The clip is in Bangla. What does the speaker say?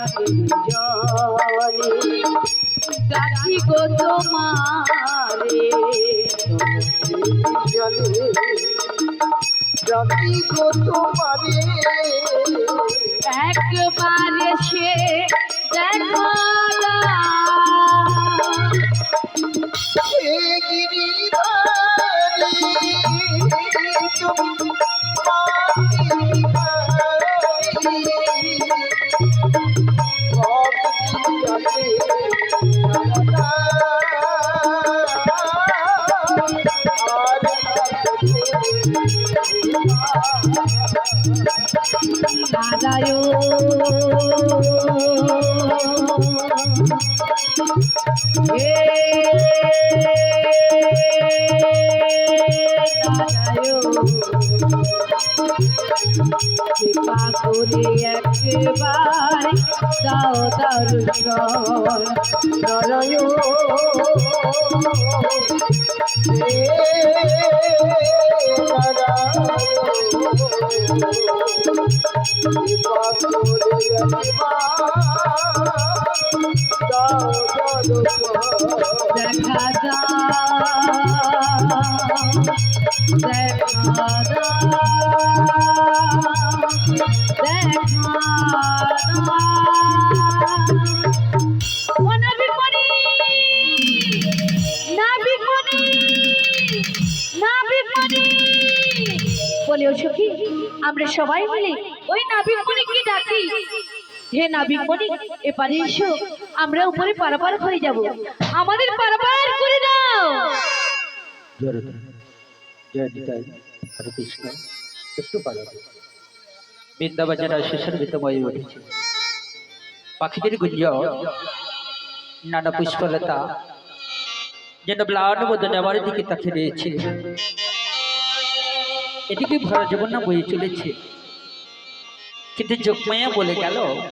জলে ডাকি গো তোমারে জলে ডাকি গো তোমারে একবার সে দেখো না হে গিরিধারী তুমি কৃপা করে একবার দাও দর্শন নরয়ো দেখা যা দেখা যা বলে ও সখী আমরা সবাই মিলে ওই নাবিক মণিকে ডাকি হে নাবিক মণি এপারে এসো আমরা উপরে পারাপার করে যাব আমাদের পারাপার করে দাও জয় নিতাই হরে কৃষ্ণ একটু পালাবে বৃন্দাবাজার শেষের ভিতময় উঠেছে পাখিদের গুঞ্জ নানা পুষ্পলতা যেন ম্লান বদনে আমার দিকে তাকে রয়েছে এদিকে ভরা জীবন না বয়ে চলেছে কিন্তু যোগমায়া বলে গেল